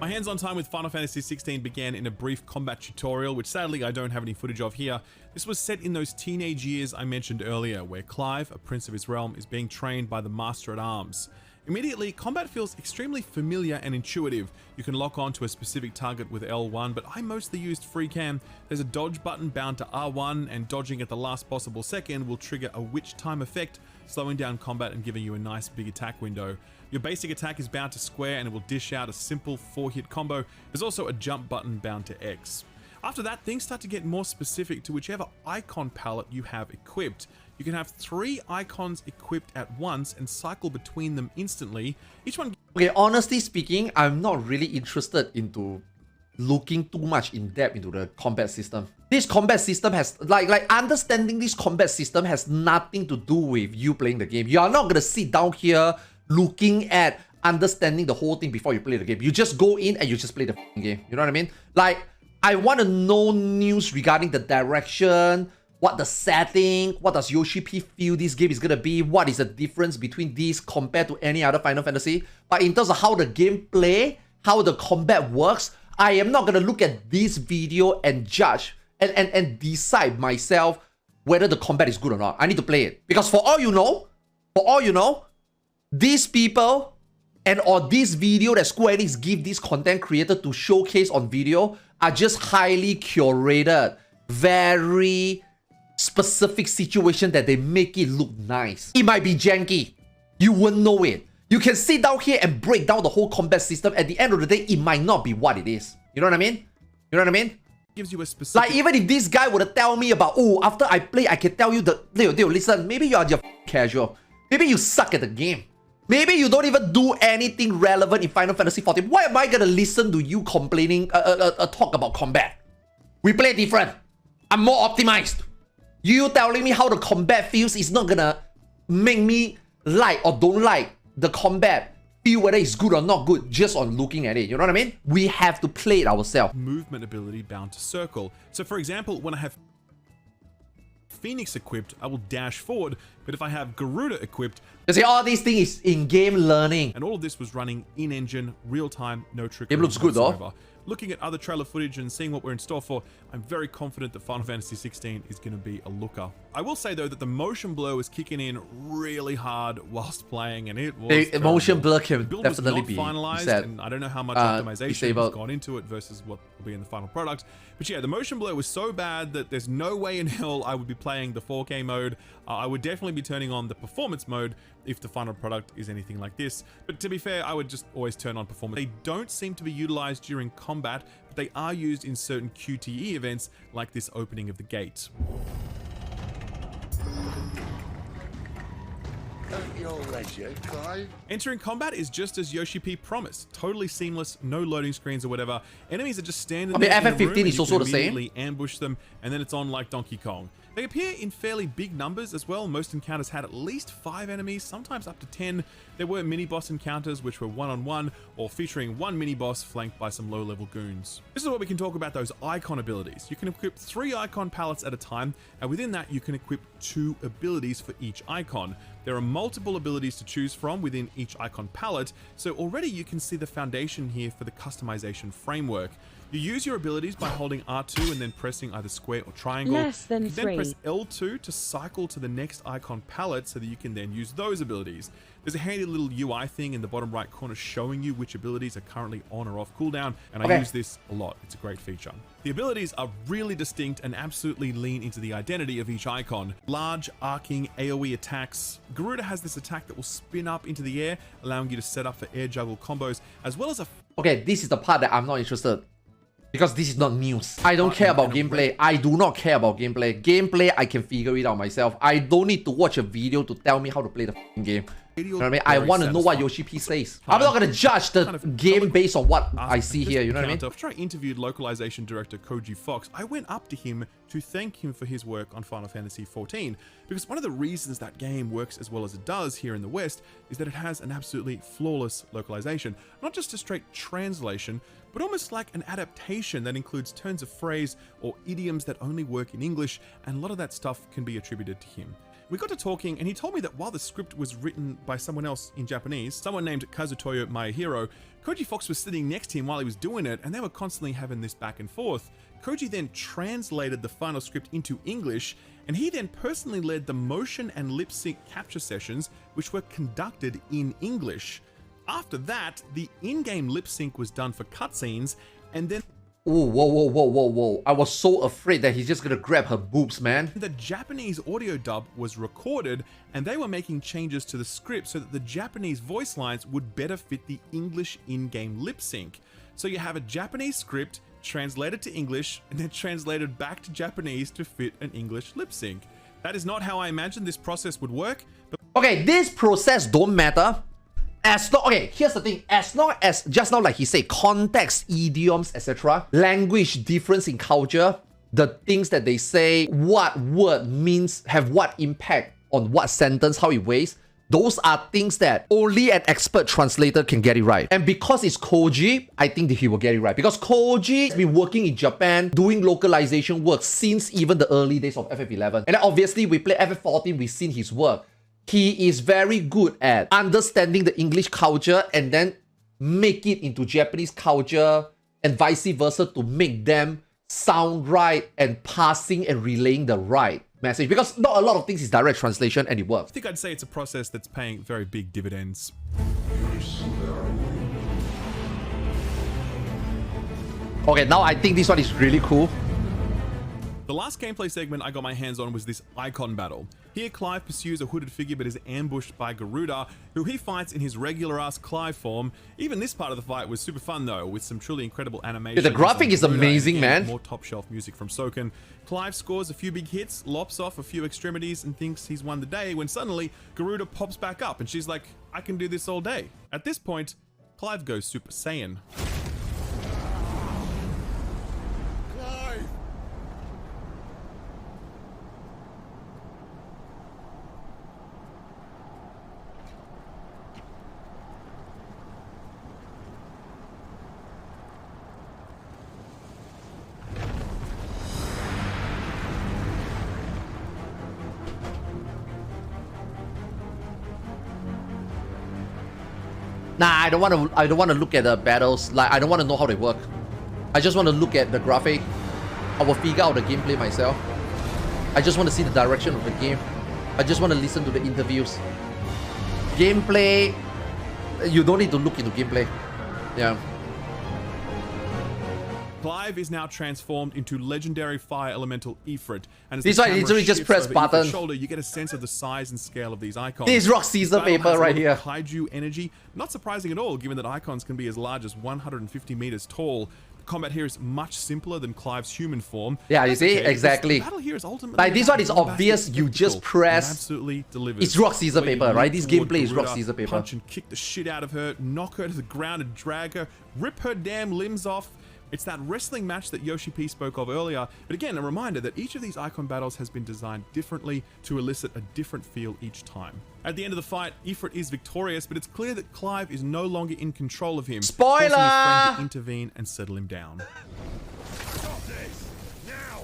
My hands-on time with Final Fantasy XVI began in a brief combat tutorial, which sadly I don't have any footage of here. This was set in those teenage years I mentioned earlier, where Clive, a prince of his realm, is being trained by the Master at Arms. Immediately, combat feels extremely familiar and intuitive. You can lock on to a specific target with L1, but I mostly used free cam. There's a dodge button bound to R1, and dodging at the last possible second will trigger a witch time effect, slowing down combat and giving you a nice big attack window. Your basic attack is bound to square and it will dish out a simple 4-hit combo. There's also a jump button bound to X. After that, things start to get more specific to whichever icon palette you have equipped. You can have 3 icons equipped at once and cycle between them instantly. Each one... Okay, honestly speaking, I'm not really interested into looking too much in depth into the combat system. This combat system has, like understanding this combat system has nothing to do with you playing the game. You are not gonna sit down here looking at understanding the whole thing before you play the game. You just go in and you just play the game. You know what I mean? Like, I want to know news regarding the direction, what the setting, what does Yoshi P feel this game is gonna be, what is the difference between this compared to any other Final Fantasy. But in terms of how the game play, how the combat works, I am not gonna look at this video and judge and decide myself whether the combat is good or not. I need to play it. Because for all you know, these people or this video that Square Enix give this content creator to showcase on video are just highly curated, very specific situation that they make it look nice. It might be janky. You won't know it. You can sit down here and break down the whole combat system. At the end of the day, it might not be what it is. You know what I mean? You know what I mean? Gives you a specific... Like, even if this guy would have tell me about, oh, after I play, I can tell you the... Leo, listen, maybe you are just casual. Maybe you suck at the game. Maybe you don't even do anything relevant in Final Fantasy XIV. Why am I gonna listen to you complaining, talk about combat? We play different. I'm more optimized. You telling me how the combat feels is not gonna make me like or don't like the combat, feel whether it's good or not good just on looking at it. You know what I mean? We have to play it ourselves. Movement ability bound to circle. So for example, when I have Phoenix equipped, I will dash forward, but if I have Garuda equipped... You see, all these things is in-game learning. And all of this was running in-engine, real-time, no trick. It looks good though. Looking at other trailer footage and seeing what we're in store for, I'm very confident that Final Fantasy XVI is going to be a looker. I will say though that the motion blur was kicking in really hard whilst playing, and it was the motion blur can the build definitely was be not finalized, said, and I don't know how much optimization has disabled. gone into it versus what will be in the final product. But yeah, the motion blur was so bad that there's no way in hell I would be playing the 4K mode. I would definitely be turning on the performance mode if the final product is anything like this. But to be fair, I would just always turn on performance. They don't seem to be utilized during combat, but they are used in certain QTE events like this opening of the gate. At your leisure, Clive. Entering combat is just as Yoshi P promised. Totally seamless, no loading screens or whatever. Enemies are just standing there in a room, FF15 is also the same. immediately ambush them, and then it's on like Donkey Kong. They appear in fairly big numbers as well. Most encounters had at least 5 enemies, sometimes up to 10. There were mini-boss encounters which were one-on-one or featuring one mini-boss flanked by some low-level goons. This is where we can talk about those icon abilities. You can equip 3 icon palettes at a time, and within that you can equip 2 abilities for each icon. There are multiple abilities to choose from within each icon palette, so already you can see the foundation here for the customization framework. You use your abilities by holding R2 and then pressing either square or triangle. Less than you can 3. then press L2 to cycle to the next icon palette so that you can then use those abilities. There's a handy little UI thing in the bottom right corner showing you which abilities are currently on or off cooldown, and I use this a lot. It's a great feature. The abilities are really distinct and absolutely lean into the identity of each icon. Large, arcing AoE attacks. Garuda has this attack that will spin up into the air, allowing you to set up for air juggle combos, as well as a... Okay, this is the part that I'm not interested. Because this is not news. I don't care about gameplay. I do not care about gameplay. Gameplay, I can figure it out myself. I don't need to watch a video to tell me how to play the game. You know what I mean? I want to know what Yoshi P says. I'm not going to judge the game based on what I see here. You know what I mean? After I interviewed localization director Koji Fox, I went up to him to thank him for his work on Final Fantasy XIV, because one of the reasons that game works as well as it does here in the West is that it has an absolutely flawless localization. Not just a straight translation, but almost like an adaptation that includes turns of phrase or idioms that only work in English, and a lot of that stuff can be attributed to him. We got to talking, and he told me that while the script was written by someone else in Japanese, someone named Kazutoyo Maehiro, Koji Fox was sitting next to him while he was doing it, and they were constantly having this back and forth. Koji then translated the final script into English, and he then personally led the motion and lip sync capture sessions, which were conducted in English. After that, the in-game lip sync was done for cutscenes, and then... Oh, whoa. I was so afraid that he's just gonna grab her boobs, man. The Japanese audio dub was recorded, and they were making changes to the script so that the Japanese voice lines would better fit the English in-game lip sync. So you have a Japanese script translated to English, and then translated back to Japanese to fit an English lip sync. That is not how I imagined this process would work, but... Okay, this process don't matter. As long, okay, here's the thing. As long as, just now like he said, context, idioms, etc., language difference in culture, the things that they say, what word means, have what impact on what sentence, how it weighs, those are things that only an expert translator can get it right. And because it's Koji, I think that he will get it right. Because Koji has been working in Japan, doing localization work since even the early days of FF11. And then obviously we play FF14, we've seen his work. He is very good at understanding the English culture and then make it into Japanese culture and vice versa to make them sound right and passing and relaying the right message. Because not a lot of things is direct translation and it works. I think I'd say it's a process that's paying very big dividends. Okay, now I think this one is really cool. The last gameplay segment I got my hands on was this icon battle. Here, Clive pursues a hooded figure but is ambushed by Garuda, who he fights in his regular-ass Clive form. Even this part of the fight was super fun though, with some truly incredible animation. Yeah, the graphic is amazing, man. More top-shelf music from Soken. Clive scores a few big hits, lops off a few extremities, and thinks he's won the day, when suddenly Garuda pops back up and she's like, I can do this all day. At this point, Clive goes Super Saiyan. Nah, I don't want to look at the battles. Like, I don't want to know how they work. I just want to look at the graphic. I will figure out the gameplay myself. I just want to see the direction of the game. I just want to listen to the interviews. Gameplay, you don't need to look into gameplay. Yeah. Clive is now transformed into legendary fire elemental Ifrit, and as this the one camera literally just shifts press over button. Ifrit's shoulder, you get a sense of the size and scale of these icons. This is rock Caesar Battle paper has a right lot here. of kaiju energy, not surprising at all, given that icons can be as large as 150 meters tall. The combat here is much simpler than Clive's human form. Yeah, you see, okay, exactly. The battle here is ultimately Like, this one is bombastic obvious. You just spectacle, press. and absolutely delivers. It's rock Caesar Where you paper, right? move This toward gameplay is rock Garuda, Caesar paper. Punch and kick the shit out of her, knock her to the ground and drag her, rip her damn limbs off. It's that wrestling match that Yoshi P spoke of earlier, but again, a reminder that each of these icon battles has been designed differently to elicit a different feel each time. At the end of the fight, Ifrit is victorious, but it's clear that Clive is no longer in control of him, Spoiler! forcing his friend to intervene and settle him down. Stop this! Now!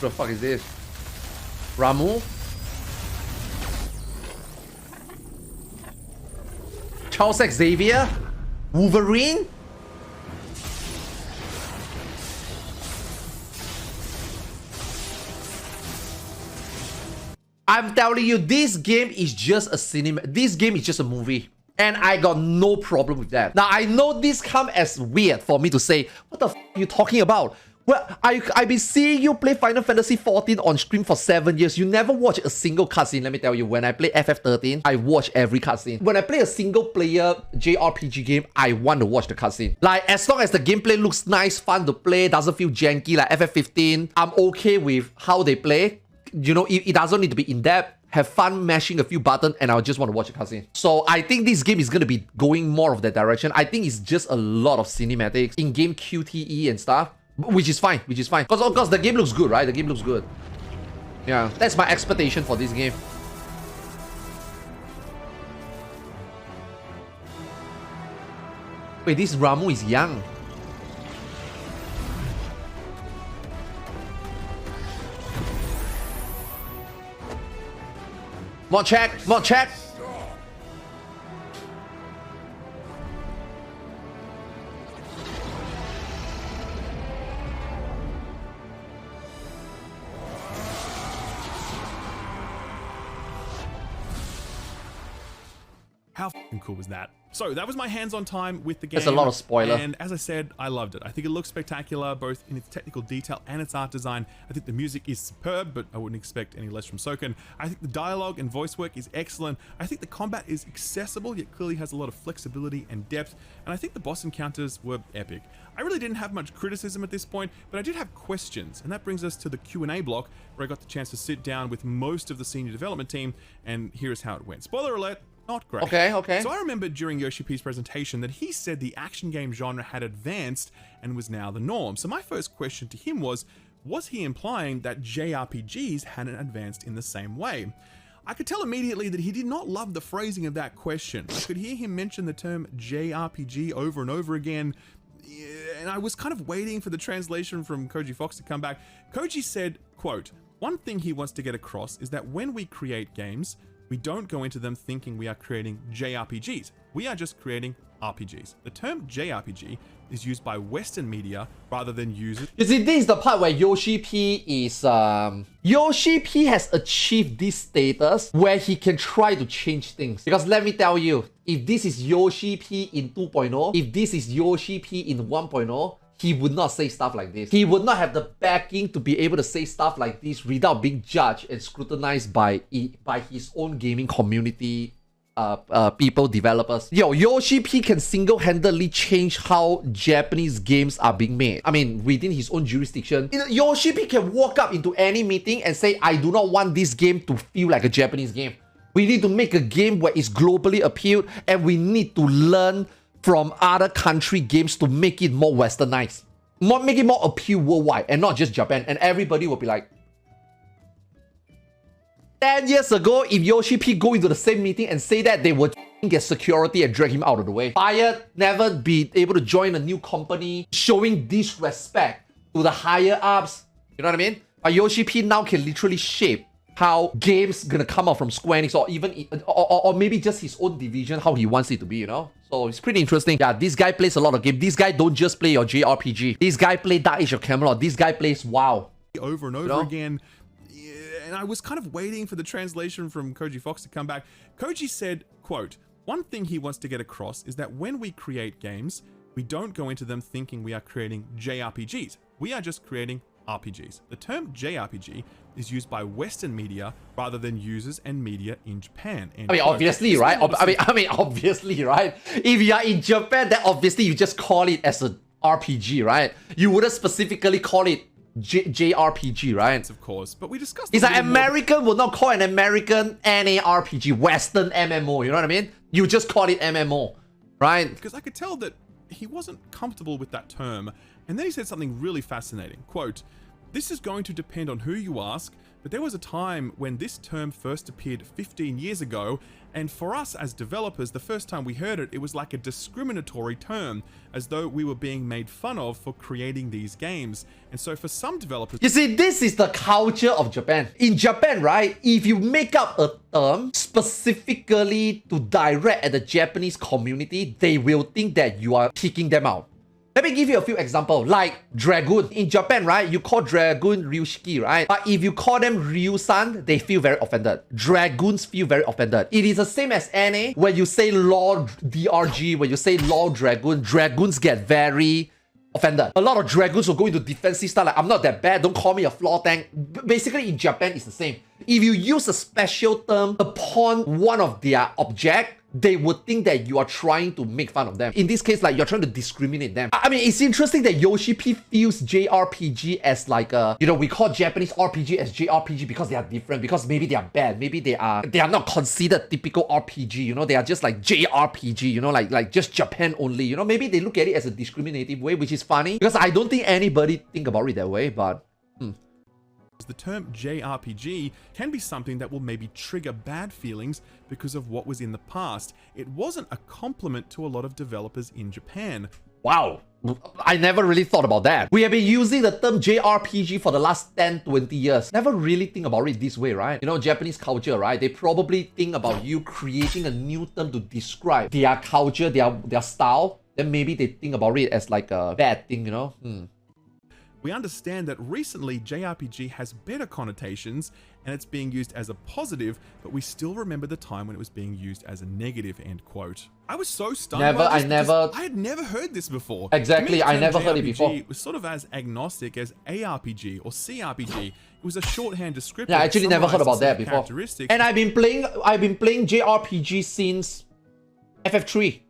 What the fuck is this? Ramu? Charles Xavier? Wolverine? I'm telling you, this game is just a cinema. This game is just a movie. And I got no problem with that. Now, I know this come as weird for me to say, what the f are you talking about? Well, I've been seeing you play Final Fantasy XIV on stream for 7 years. You never watch a single cutscene. Let me tell you, when I play FF13, I watch every cutscene. When I play a single player JRPG game, I want to watch the cutscene. Like, as long as the gameplay looks nice, fun to play, doesn't feel janky like FF15, I'm okay with how they play. You know, it doesn't need to be in-depth. Have fun mashing a few buttons, and I just want to watch a cutscene. So I think this game is going to be going more of that direction. I think it's just a lot of cinematics, in-game QTE and stuff, which is fine, Because of course, the game looks good, right? The game looks good. Yeah, that's my expectation for this game. Wait, this Ramu is young. More check. How f***ing cool was that? So that was my hands-on time with the game. That's a lot of spoiler. And as I said, I loved it. I think it looks spectacular, both in its technical detail and its art design. I think the music is superb, but I wouldn't expect any less from Soken. I think the dialogue and voice work is excellent. I think the combat is accessible, yet clearly has a lot of flexibility and depth. And I think the boss encounters were epic. I really didn't have much criticism at this point, but I did have questions. And that brings us to the Q&A block, where I got the chance to sit down with most of the senior development team, and here's how it went. Spoiler alert. Not great. Okay. So I remember during Yoshi P's presentation that he said the action game genre had advanced and was now the norm. So my first question to him was he implying that JRPGs hadn't advanced in the same way? I could tell immediately that he did not love the phrasing of that question. I could hear him mention the term JRPG over and over again, and I was kind of waiting for the translation from Koji Fox to come back. Koji said, quote, "One thing he wants to get across is that when we create games, we don't go into them thinking we are creating JRPGs. We are just creating RPGs. The term JRPG is used by Western media rather than users." You see, this is the part where Yoshi P is Yoshi P has achieved this status where he can try to change things. Because let me tell you, if this is Yoshi P in 2.0, if this is Yoshi P in 1.0, he would not say stuff like this. He would not have the backing to be able to say stuff like this without being judged and scrutinized by his own gaming community, people, developers. Yo, Yoshi P can single-handedly change how Japanese games are being made. I mean, within his own jurisdiction. Yoshi P can walk up into any meeting and say, I do not want this game to feel like a Japanese game. We need to make a game where it's globally appealed, and we need to learn from other country games to make it more westernized, make it more appeal worldwide and not just Japan. And everybody will be like, 10 years ago, if Yoshi P go into the same meeting and say that, they would get security and drag him out of the way. Fired, never be able to join a new company, showing disrespect to the higher ups. You know what I mean? But Yoshi P now can literally shape how games gonna come out from Square Enix, or even or maybe just his own division, how he wants it to be, you know? So it's pretty interesting. Yeah, this guy plays a lot of games. This guy don't just play your JRPG. This guy play Dark Age of Camelot. This guy plays WoW. Over and over again. And I was kind of waiting for the translation from Koji Fox to come back. Koji said, quote, "One thing he wants to get across is that when we create games, we don't go into them thinking we are creating JRPGs. We are just creating RPGs. The term JRPG is used by Western media rather than users and media in Japan." And I mean, obviously, right? I mean, obviously, right? If you are in Japan, then obviously you just call it as an RPG, right? You wouldn't specifically call it JRPG, right? Of course, but we discussed. It's like American would not call an American NARPG, Western MMO. You know what I mean? You just call it MMO, right? Because I could tell that he wasn't comfortable with that term, and then he said something really fascinating. Quote, "This is going to depend on who you ask, but there was a time when this term first appeared 15 years ago, and for us as developers, the first time we heard it, it was like a discriminatory term, as though we were being made fun of for creating these games. And so for some developers... You see, this is the culture of Japan. In Japan, right, if you make up a term specifically to direct at the Japanese community, they will think that you are kicking them out. Let me give you a few examples, like Dragoon. In Japan, right, you call Dragoon Ryushiki, right? But if you call them Ryu-san, they feel very offended. Dragoons feel very offended. It is the same as NA. When you say Lord DRG, when you say Lord Dragoon, Dragoons get very offended. A lot of Dragoons will go into defensive style, like, I'm not that bad, don't call me a floor tank. Basically, in Japan, it's the same. If you use a special term upon one of their objects, they would think that you are trying to make fun of them. In this case, like, you're trying to discriminate them. I mean, it's interesting that Yoshi P feels JRPG as like a, you know, we call Japanese RPG as JRPG because they are different, because maybe they are bad, maybe they are not considered typical RPG, you know, they are just like JRPG, you know, like just Japan only, you know, maybe they look at it as a discriminative way, which is funny, because I don't think anybody think about it that way, but the term JRPG can be something that will maybe trigger bad feelings because of what was in the past. It wasn't a compliment to a lot of developers in Japan. Wow, I never really thought about that. We have been using the term JRPG for the last 10-20 years. Never really think about it this way, right? You know, Japanese culture, right? They probably think about you creating a new term to describe their culture, their style. Then maybe they think about it as like a bad thing, you know? We understand that recently JRPG has better connotations and it's being used as a positive, but we still remember the time when it was being used as a negative, end quote. I was so stunned by this I had never heard this before. Exactly, I never heard it before. It was sort of as agnostic as ARPG or CRPG. It was a shorthand descriptor. Yeah, I actually never heard about that before. And I've been playing JRPG since FF3.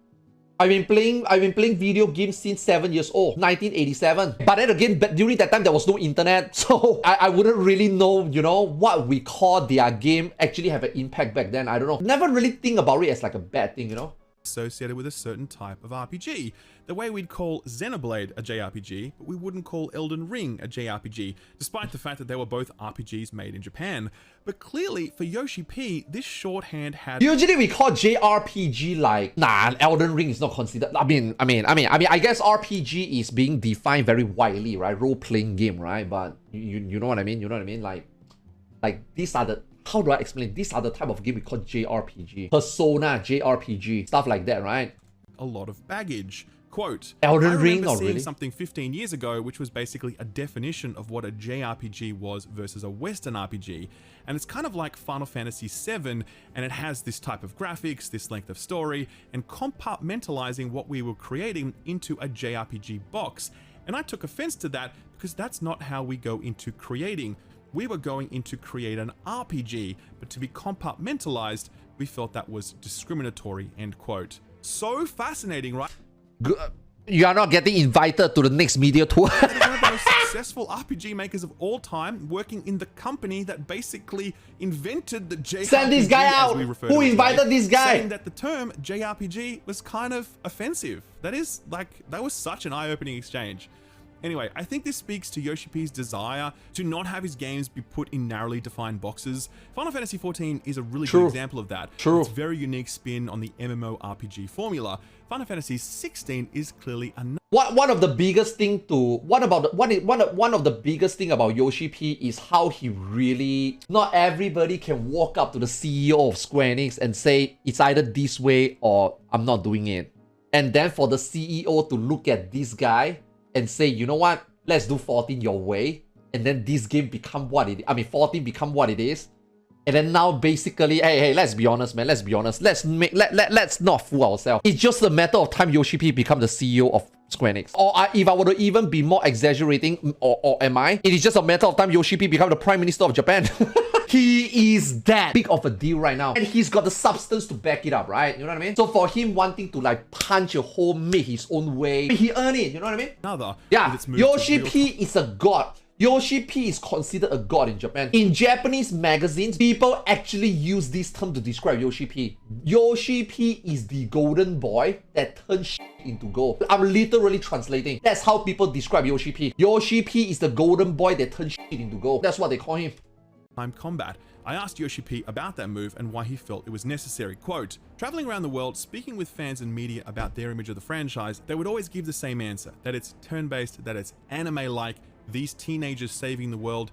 I've been playing video games since 7 years old, 1987. But then again, during that time, there was no internet. So I wouldn't really know, you know, what we call their game actually have an impact back then. I don't know. Never really think about it as like a bad thing, you know? Associated with a certain type of RPG. The way we'd call Xenoblade a JRPG, but we wouldn't call Elden Ring a JRPG, despite the fact that they were both RPGs made in Japan. But clearly, for Yoshi P, this shorthand had... Usually we call JRPG like, nah, Elden Ring is not considered... I mean, I guess RPG is being defined very widely, right? Role-playing game, right? But you know what I mean? You know what I mean? Like these are the... How do I explain? These are the type of game we call JRPG. Persona, JRPG, stuff like that, right? A lot of baggage. Quote, Elden Ring, not really? Something 15 years ago, which was basically a definition of what a JRPG was versus a Western RPG. And it's kind of like Final Fantasy VII, and it has this type of graphics, this length of story, and compartmentalizing what we were creating into a JRPG box. And I took offense to that because that's not how we go into creating. We were going in to create an RPG, but to be compartmentalized, we felt that was discriminatory, end quote. So fascinating, right? You are not getting invited to the next media tour. One of the most successful RPG makers of all time, working in the company that basically invented the JRPG. Send this guy out! Who invited this guy? Saying that the term JRPG was kind of offensive. That was such an eye-opening exchange. Anyway, I think this speaks to Yoshi P's desire to not have his games be put in narrowly defined boxes. Final Fantasy XIV is a really good example of that. It's a very unique spin on the MMORPG formula. Final Fantasy XVI is clearly another. One of the biggest thing about Yoshi P is how he really... Not everybody can walk up to the CEO of Square Enix and say, it's either this way or I'm not doing it. And then for the CEO to look at this guy and say, you know what, let's do 14 your way, and then this game become what it is. I mean, 14 become what it is. And then now basically, hey, let's be honest, man, let's be honest. Let's not fool ourselves. It's just a matter of time Yoshi P become the CEO of Square Enix. Or if I were to even be more exaggerating, or am I? It is just a matter of time Yoshi P become the Prime Minister of Japan. He is that big of a deal right now. And he's got the substance to back it up, right? You know what I mean? So for him wanting to like punch a hole, make his own way, he earned it, you know what I mean? Yeah, Yoshi P is a god. Yoshi P is considered a god in Japan. In Japanese magazines, people actually use this term to describe Yoshi P. Yoshi P is the golden boy that turns shit into gold. I'm literally translating. That's how people describe Yoshi P. Yoshi P is the golden boy that turns shit into gold. That's what they call him. combat. I asked Yoshi P about that move and why he felt it was necessary. Quote, traveling around the world, speaking with fans and media about their image of the franchise, they would always give the same answer, that it's turn-based, that it's anime-like, these teenagers saving the world.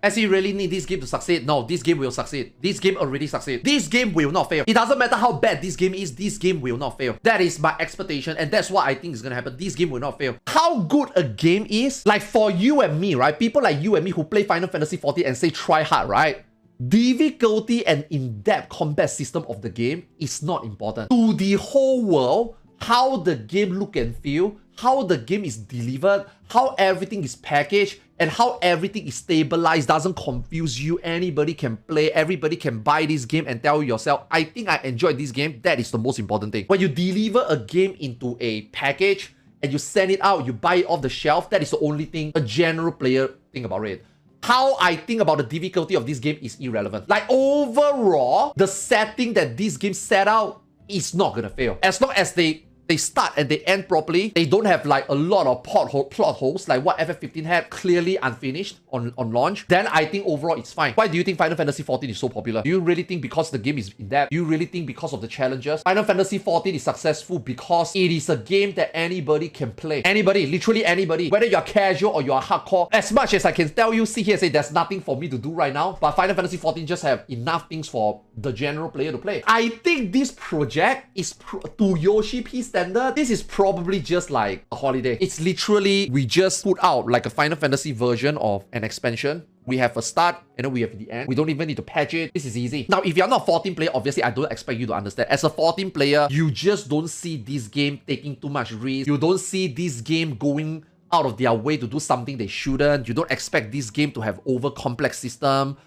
Does he really need this game to succeed? No, this game will succeed. This game already succeed. This game will not fail. It doesn't matter how bad this game is, this game will not fail. That is my expectation, and that's what I think is gonna happen. This game will not fail. How good a game is, like for you and me, right? People like you and me who play Final Fantasy XIV and say try hard, right? Difficulty and in-depth combat system of the game is not important. To the whole world, how the game look and feel, how the game is delivered, how everything is packaged, and how everything is stabilized, doesn't confuse you. Anybody can play, everybody can buy this game and tell yourself, I think I enjoyed this game. That is the most important thing. When you deliver a game into a package and you send it out, you buy it off the shelf, that is the only thing a general player think about it. How I think about the difficulty of this game is irrelevant. Like overall, the setting that this game set out is not gonna fail. As long as they start and they end properly, they don't have like a lot of plot holes like what FF15 had, clearly unfinished on launch, then I think overall it's fine. Why do you think Final Fantasy XIV is so popular? Do you really think because the game is in depth? Do you really think because of the challenges? Final Fantasy XIV is successful because it is a game that anybody can play. Anybody, literally anybody. Whether you're casual or you're hardcore, as much as I can tell you, sit here and say there's nothing for me to do right now, but Final Fantasy XIV just have enough things for the general player to play. I think this project is, to Yoshi P standard, this is probably just like a holiday. It's literally, we just put out like a Final Fantasy version of an expansion. We have a start and then we have the end. We don't even need to patch it. This is easy. Now, if you're not a 14 player, obviously I don't expect you to understand. As a 14 player, you just don't see this game taking too much risk. You don't see this game going out of their way to do something they shouldn't. You don't expect this game to have over complex system.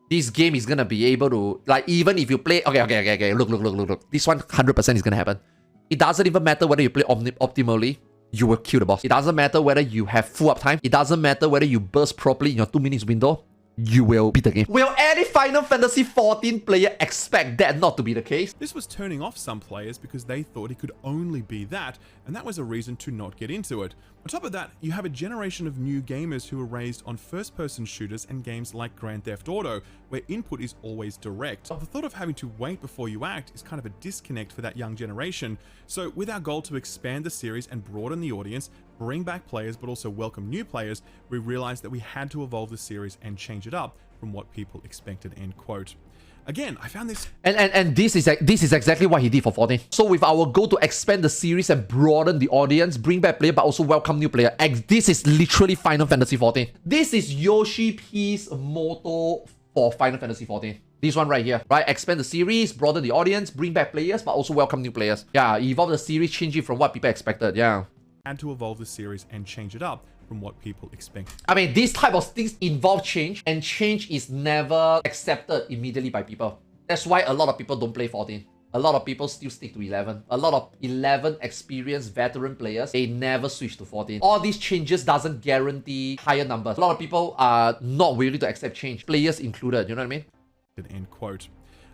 This game is gonna be able to, like, even if you play, okay, look. This one 100% is gonna happen. It doesn't even matter whether you play optimally, you will kill the boss. It doesn't matter whether you have full uptime. It doesn't matter whether you burst properly in your 2 minutes window. You will beat the game. Will any Final Fantasy XIV player expect that not to be the case? This was turning off some players because they thought it could only be that, and that was a reason to not get into it. On top of that, you have a generation of new gamers who were raised on first-person shooters and games like Grand Theft Auto, where input is always direct. The thought of having to wait before you act is kind of a disconnect for that young generation. So with our goal to expand the series and broaden the audience, bring back players but also welcome new players, we realized that we had to evolve the series and change it up from what people expected, end quote. Again, I found this... And this is exactly what he did for 14. So with our goal to expand the series and broaden the audience, bring back player but also welcome new player, this is literally Final Fantasy XIV. This is Yoshi P's motto for Final Fantasy XIV. This one right here, right? Expand the series, broaden the audience, bring back players but also welcome new players. Yeah, evolve the series, change it from what people expected, yeah. Had to evolve the series and change it up from what people expect. I mean, these type of things involve change, and change is never accepted immediately by people. That's why a lot of people don't play 14. A lot of people still stick to 11. A lot of 11 experienced veteran players, they never switch to 14. All these changes doesn't guarantee higher numbers. A lot of people are not willing to accept change, players included, you know what I mean? End quote.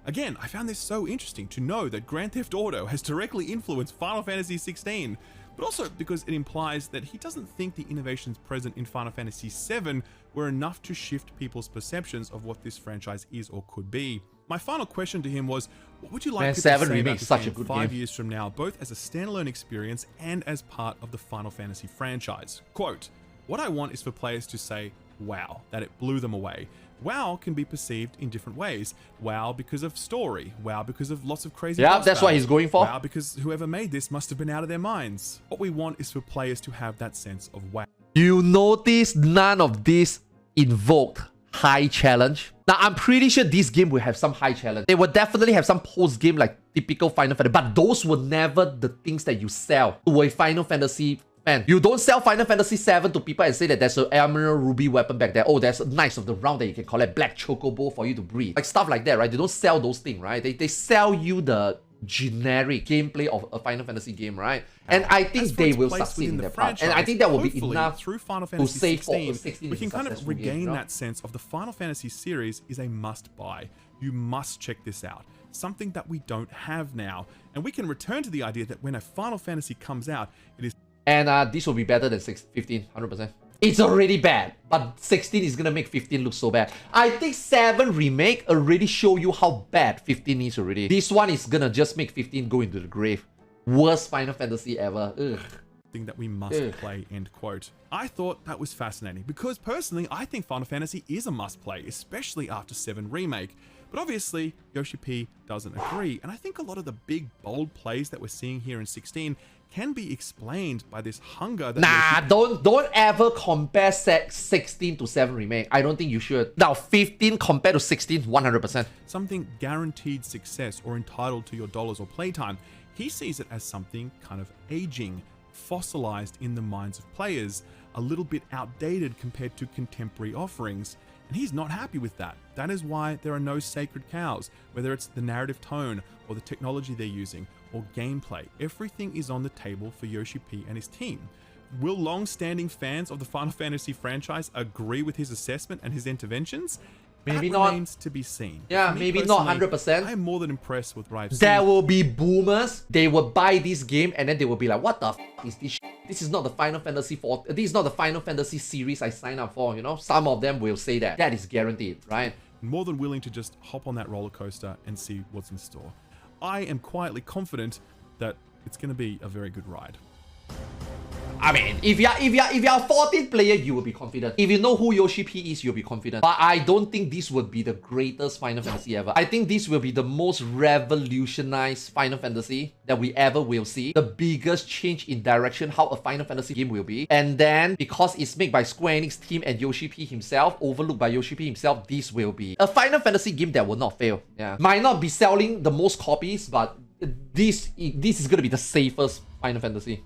Again, I found this so interesting to know that Grand Theft Auto has directly influenced Final Fantasy XVI, but also because it implies that he doesn't think the innovations present in Final Fantasy VII were enough to shift people's perceptions of what this franchise is or could be. My final question to him was, what would you like to say about this game 5 years from now, both as a standalone experience and as part of the Final Fantasy franchise? Quote, what I want is for players to say, wow, that it blew them away. WoW can be perceived in different ways. WoW because of story. WoW because of lots of crazy boss that's what he's going for. WoW because whoever made this must have been out of their minds. What we want is for players to have that sense of wow. You notice none of this invoked high challenge. Now, I'm pretty sure this game will have some high challenge. They will definitely have some post-game like typical Final Fantasy, but those were never the things that you sell to a Final Fantasy fan. You don't sell Final Fantasy VII to people and say that there's an Emerald Ruby weapon back there. Oh, there's Knights of the Round that you can collect, Black Chocobo for you to breed. Like stuff like that, right? They don't sell those things, right? They sell you the generic gameplay of a Final Fantasy game, right? And I think they will succeed in their part. And I think that will be enough through Final Fantasy to say 16, we can kind of regain that sense of the Final Fantasy series is a must-buy. You must check this out. Something that we don't have now. And we can return to the idea that when a Final Fantasy comes out, it is... And this will be better than 15, 100%. It's already bad, but 16 is gonna make 15 look so bad. I think 7 Remake already show you how bad 15 is already. This one is gonna just make 15 go into the grave. Worst Final Fantasy ever. Ugh. Thing that we must play, end quote. I thought that was fascinating because personally I think Final Fantasy is a must play, especially after 7 Remake. But obviously Yoshi P doesn't agree, and I think a lot of the big bold plays that we're seeing here in 16 can be explained by this hunger that don't ever compare 16 to 7 Remake. I don't think you should. Now 15 compared to 16, 100%. something guaranteed success or entitled to your dollars or playtime. He sees it as something kind of aging, fossilized in the minds of players, a little bit outdated compared to contemporary offerings. And he's not happy with that. That is why there are no sacred cows, whether it's the narrative tone or the technology they're using or gameplay. Everything is on the table for Yoshi P and his team. Will long-standing fans of the Final Fantasy franchise agree with his assessment and his interventions? Maybe that not. Remains to be seen. Yeah, For me maybe not personally, 100%. I'm more than impressed with what I've seen. There will be boomers. They will buy this game and then they will be like, "What the f is this? This is not the Final Fantasy 4. This is not the Final Fantasy series I signed up for." You know, some of them will say that. That is guaranteed, right? More than willing to just hop on that roller coaster and see what's in store. I am quietly confident that it's going to be a very good ride. I mean, if you're a 14th player, you will be confident. If you know who Yoshi P is, you'll be confident. But I don't think this will be the greatest Final Fantasy ever. I think this will be the most revolutionized Final Fantasy that we ever will see. The biggest change in direction how a Final Fantasy game will be. And then, because it's made by Square Enix team and Yoshi P himself, overlooked by Yoshi P himself, this will be a Final Fantasy game that will not fail. Yeah, might not be selling the most copies, but this is gonna be the safest Final Fantasy.